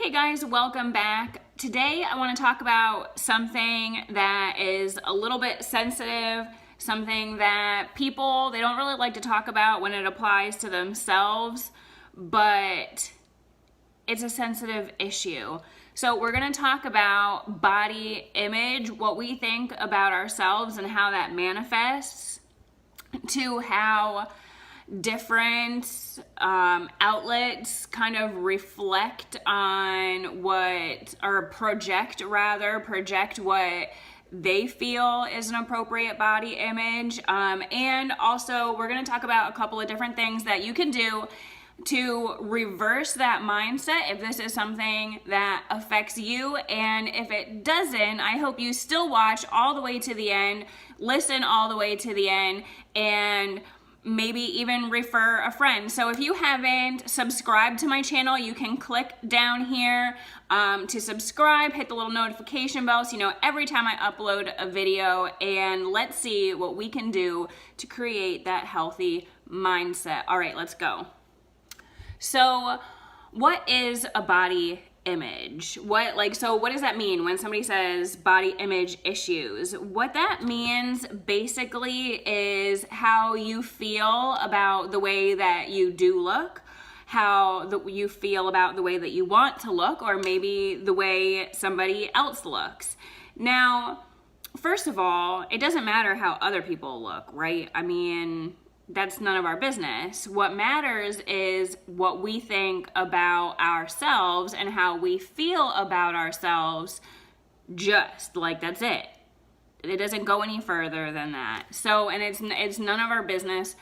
Hey guys, welcome back. Today I want to talk about something that is a little bit sensitive, something that people, they don't really like to talk about when it applies to themselves, but it's a sensitive issue. So we're going to talk about body image, what we think about ourselves and how that manifests, to how different outlets kind of reflect on what, or project what they feel is an appropriate body image. And also we're going to talk about a couple of different things that you can do to reverse that mindset if this is something that affects you. And if it doesn't, I hope you still watch all the way to the end, listen all the way to the end, and maybe even refer a friend. So if you haven't subscribed to my channel, you can click down here to subscribe, hit the little notification bell so you know every time I upload a video, and let's see what we can do to create that healthy mindset. All right, let's go. So what is a body image? What does that mean when somebody says body image issues? What that means basically is how you feel about the way that you do look, how you feel about the way that you want to look, or maybe the way somebody else looks. Now, first of all, it doesn't matter how other people look, right? I mean, that's none of our business. What matters is what we think about ourselves and how we feel about ourselves. Just like, that's it. It doesn't go any further than that. So, and it's none of our business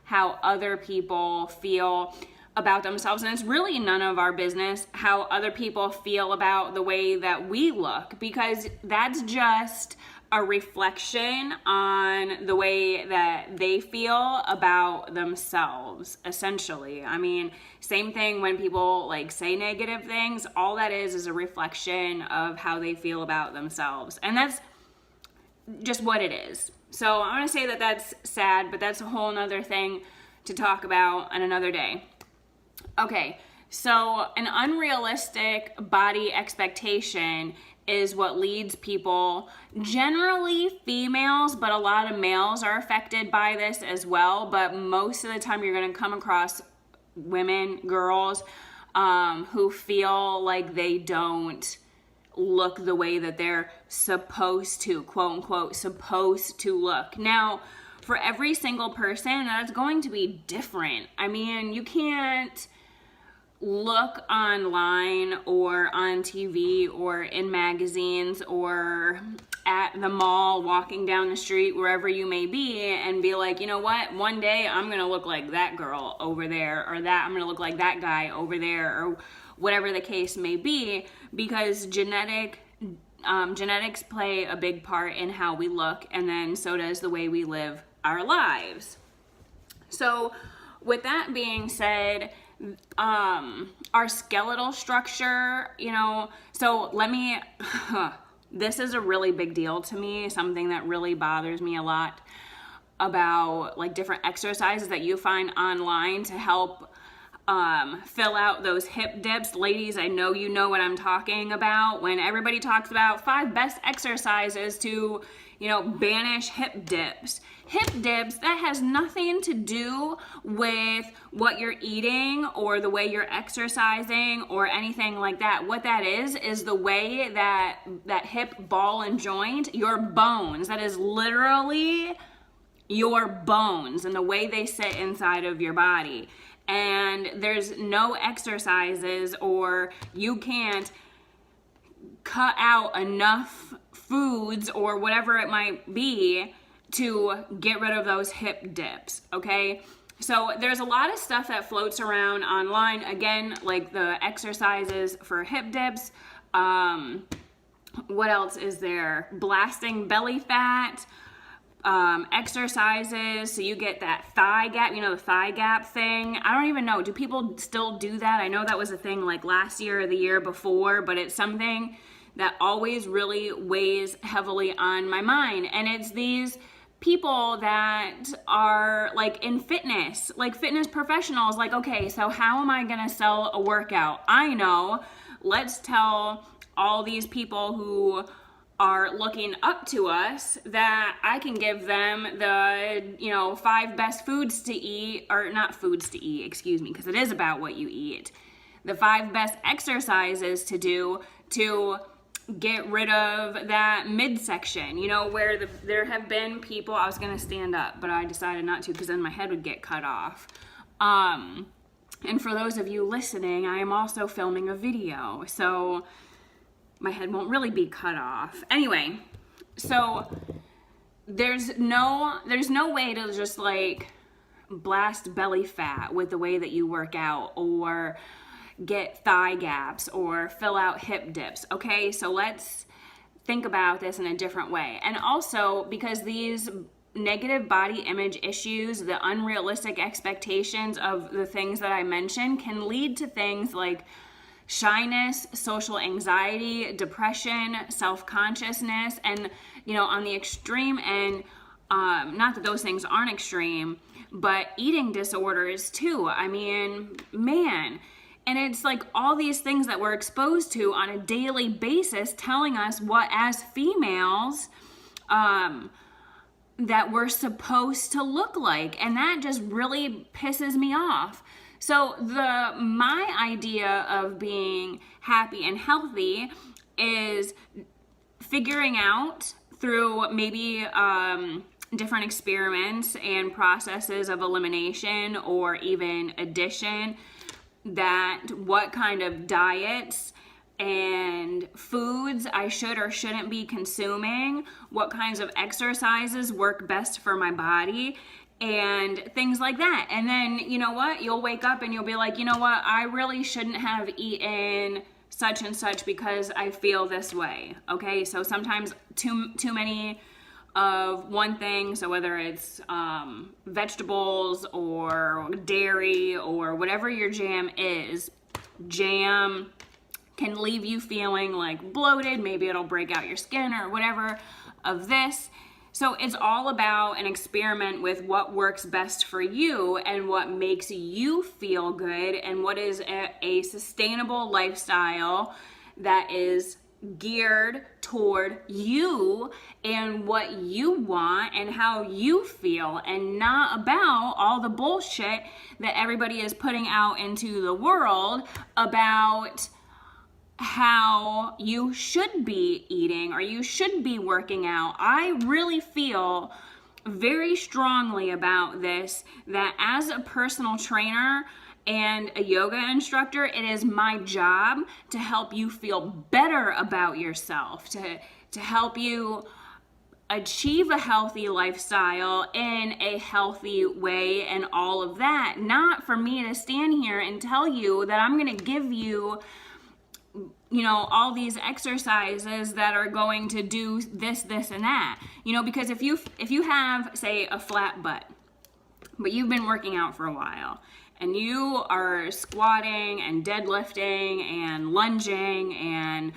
how other people feel about themselves, and it's really none of our business how other people feel about the way that we look, because that's just a reflection on the way that they feel about themselves, essentially. I mean, same thing when people say negative things. All that is a reflection of how they feel about themselves, and that's just what it is. So I'm gonna say that that's sad, but that's a whole nother thing to talk about on another day. Okay, so an unrealistic body expectation is what leads people, generally females, but a lot of males are affected by this as well. But most of the time you're going to come across women, girls, who feel like they don't look the way that they're supposed to, quote unquote, supposed to look. Now, for every single person, that's going to be different. I mean, you can't look online or on TV or in magazines or at the mall, walking down the street, wherever you may be, and be like, you know what, one day I'm gonna look like that girl over there, or that I'm gonna look like that guy over there, or whatever the case may be, because genetics play a big part in how we look, and then so does the way we live our lives. So with that being said, our skeletal structure, so this is a really big deal to me, something that really bothers me a lot about different exercises that you find online to help fill out those hip dips. Ladies, I know you know what I'm talking about when everybody talks about 5 best exercises to banish hip dips. Hip dips, that has nothing to do with what you're eating or the way you're exercising or anything like that. What that is the way that hip ball and joint, your bones, that is literally your bones and the way they sit inside of your body. And there's no exercises, or you can't cut out enough foods or whatever it might be to get rid of those hip dips, okay? So there's a lot of stuff that floats around online, again, like the exercises for hip dips. What else is there? Blasting belly fat, exercises so you get that thigh gap, the thigh gap thing. I don't even know, do people still do that? I know that was a thing last year or the year before, but it's something that always really weighs heavily on my mind. And it's these people that are in fitness, fitness professionals, okay, so how am I gonna sell a workout? I know let's tell all these people who are looking up to us that I can give them the 5 best foods to eat, or not foods to eat, excuse me, because it is about what you eat. The 5 best exercises to do to get rid of that midsection, where there have been people, I was going to stand up, but I decided not to because then my head would get cut off. And for those of you listening, I am also filming a video, so my head won't really be cut off. Anyway, so there's no way to just like blast belly fat with the way that you work out, or get thigh gaps, or fill out hip dips. Okay, so let's think about this in a different way. And also, because these negative body image issues, the unrealistic expectations of the things that I mentioned, can lead to things like shyness, social anxiety, depression, self-consciousness, and on the extreme end, not that those things aren't extreme, but eating disorders too. I mean, man. And it's like all these things that we're exposed to on a daily basis telling us what, as females, that we're supposed to look like. And that just really pisses me off. So my idea of being happy and healthy is figuring out through maybe different experiments and processes of elimination or even addition, that what kind of diets and foods I should or shouldn't be consuming, what kinds of exercises work best for my body, and things like that. And then, you know what? You'll wake up and you'll be like, you know what? I really shouldn't have eaten such and such because I feel this way. Okay, so sometimes too many of one thing, so whether it's vegetables or dairy or whatever your jam is, jam can leave you feeling like bloated, maybe it'll break out your skin or whatever of this. So it's all about an experiment with what works best for you and what makes you feel good, and what is a sustainable lifestyle that is geared toward you and what you want and how you feel, and not about all the bullshit that everybody is putting out into the world about how you should be eating or you should be working out. I really feel very strongly about this, that as a personal trainer and a yoga instructor, it is my job to help you feel better about yourself, to help you achieve a healthy lifestyle in a healthy way and all of that. Not for me to stand here and tell you that I'm going to give you all these exercises that are going to do this, and that. Because if you have, say, a flat butt, but you've been working out for a while, and you are squatting and deadlifting and lunging and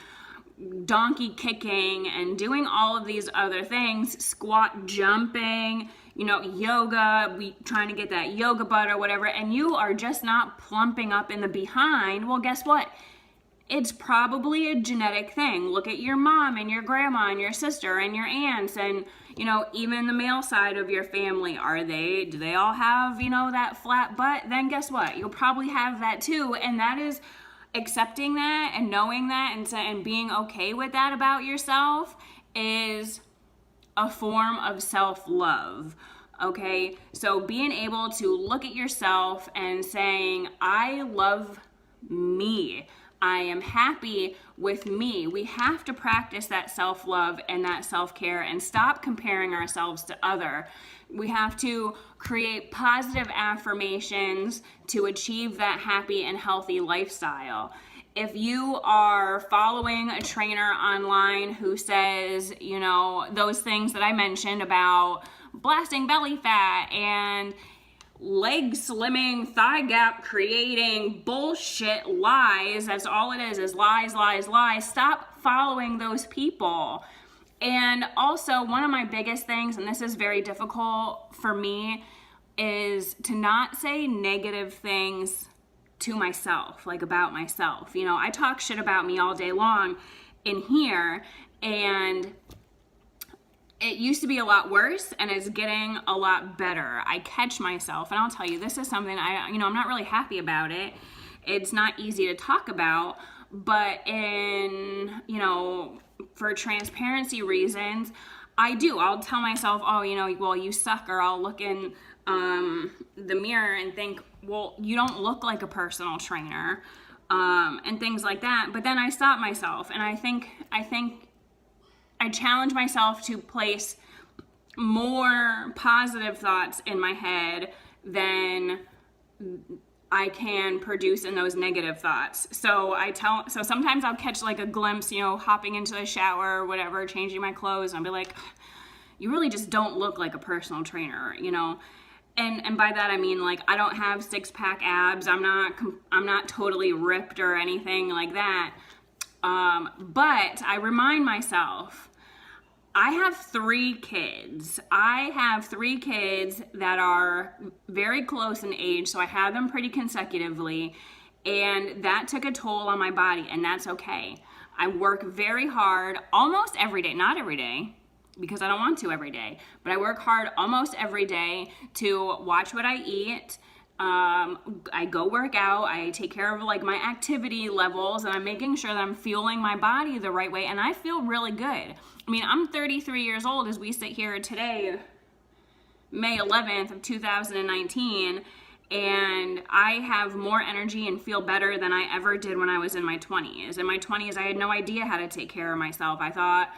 donkey kicking and doing all of these other things, squat jumping, yoga, trying to get that yoga butt or whatever, and you are just not plumping up in the behind, well, guess what? It's probably a genetic thing. Look at your mom and your grandma and your sister and your aunts and, even the male side of your family. Do they all have, that flat butt? Then guess what? You'll probably have that too. And that is accepting that and knowing that and being okay with that about yourself is a form of self-love. Okay? So being able to look at yourself and saying, I love me. I am happy with me. We have to practice that self-love and that self-care and stop comparing ourselves to other. We have to create positive affirmations to achieve that happy and healthy lifestyle. If you are following a trainer online who says, those things that I mentioned about blasting belly fat and leg slimming, thigh gap creating bullshit lies, that's all it is lies, lies, lies. Stop following those people. And also, one of my biggest things, and this is very difficult for me, is to not say negative things to myself, like about myself. You know, I talk shit about me all day long in here, and it used to be a lot worse, and it's getting a lot better. I catch myself, and I'll tell you, this is something I'm not really happy about it. It's not easy to talk about, but for transparency reasons, I'll tell myself, oh, well, you suck, or I'll look in the mirror and think, well, you don't look like a personal trainer, and things like that. But then I stop myself, and I think I challenge myself to place more positive thoughts in my head than I can produce in those negative thoughts. So sometimes I'll catch like a glimpse, hopping into the shower or whatever, changing my clothes, and I'll be like, you really just don't look like a personal trainer, And by that I mean, like, I don't have 6-pack abs. I'm not totally ripped or anything like that. But I remind myself, I have 3 kids. I have 3 kids that are very close in age, so I have them pretty consecutively, and that took a toll on my body, and that's okay. I work very hard almost every day, not every day, because I don't want to every day, but I work hard almost every day to watch what I eat. I go work out, I take care of like my activity levels, and I'm making sure that I'm fueling my body the right way, and I feel really good. I mean, I'm 33 years old as we sit here today, May 11th of 2019, and I have more energy and feel better than I ever did when I was in my 20s. In my 20s, I had no idea how to take care of myself. I thought,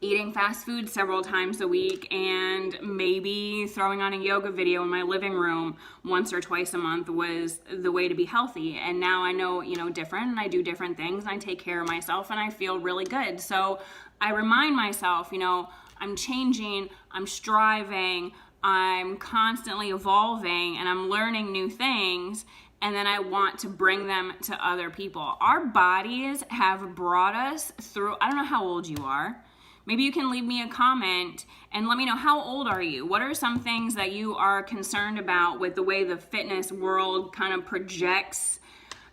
eating fast food several times a week and maybe throwing on a yoga video in my living room once or twice a month was the way to be healthy. And now I know, different, and I do different things, and I take care of myself, and I feel really good. So I remind myself, I'm changing, I'm striving, I'm constantly evolving, and I'm learning new things. And then I want to bring them to other people. Our bodies have brought us through, I don't know how old you are. Maybe you can leave me a comment and let me know, how old are you? What are some things that you are concerned about with the way the fitness world kind of projects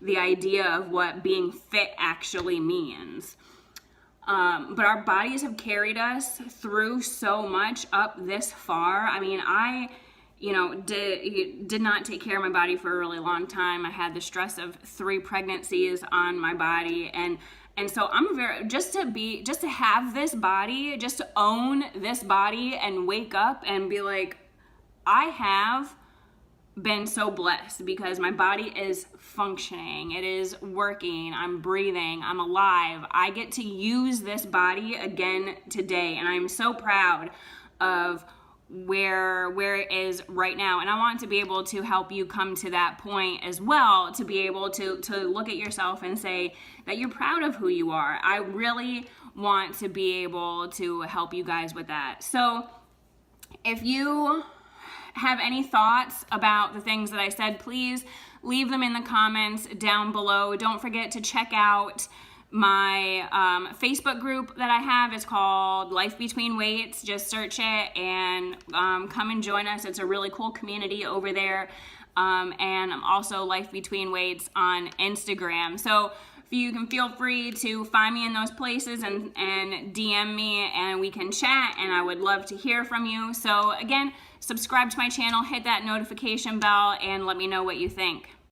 the idea of what being fit actually means? But our bodies have carried us through so much up this far. I mean, I did not take care of my body for a really long time. I had the stress of 3 pregnancies on my body, and so I'm just to have this body, just to own this body and wake up and be like, I have been so blessed because my body is functioning, it is working, I'm breathing, I'm alive. I get to use this body again today, and I'm so proud of where it is right now. And I want to be able to help you come to that point as well, to be able to look at yourself and say that you're proud of who you are. I really want to be able to help you guys with that. So if you have any thoughts about the things that I said, please leave them in the comments down below. Don't forget to check out my Facebook group that I have. Is called Life Between Weights. Just search it and come and join us. It's a really cool community over there. And I'm also Life Between Weights on Instagram. So you can feel free to find me in those places and DM me, and we can chat, and I would love to hear from you. So again, subscribe to my channel, hit that notification bell, and let me know what you think.